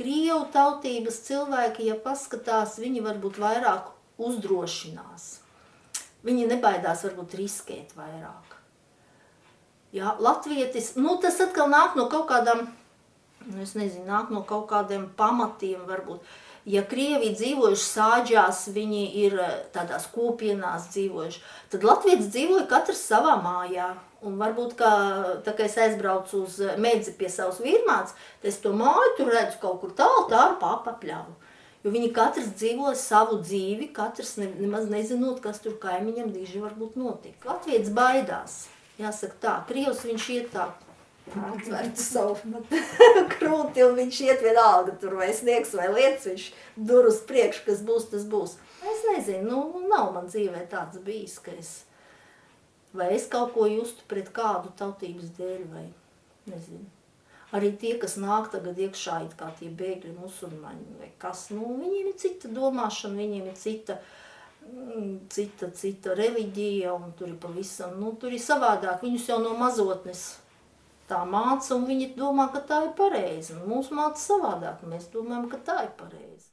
Krievu tautības cilvēki, ja paskatās, viņi varbūt vairāk uzdrošinās. Viņi nebaidās varbūt riskēt vairāk. Jā, latvietis, tas atkal nāk no kaut kādām, nāk no kaut kādiem pamatiem varbūt. Ja Krievi dzīvojuši sāģās, viņi ir tādās kopienās dzīvojuši, tad latvietis dzīvoja katrs savā mājā. Un varbūt, tā kā es aizbraucu uz Medzi pie savas vīrmātes, tad es to māju tur redzu kaut kur tālu ar papapļavu. Jo viņi katrs dzīvoja savu dzīvi, katrs nemaz nezinot, kas tur kaimiņam diži varbūt notika. Latvietis baidās, jāsaka tā, Krievs viņš iet tā, atvertu savu krūti un viņš iet vienalga tur vai sniegs vai lietas, viņš dur uz priekšu, kas būs, tas būs. Es nezinu, nav man dzīvē tāds bijis, ka vai es kaut ko justu pret kādu tautības dēļ, vai nezinu. Arī tie, kas nāk tagad iekšā, it kā tie bēgļi musulmaņi, vai kas, viņiem ir cita domāšana, viņiem ir cita reliģija, un tur ir pavisam, tur ir savādāk. Viņus jau no mazotnes tā māca, un viņi domā, ka tā ir pareizi. Mūsu māca savādāk, mēs domājam, ka tā ir pareizi.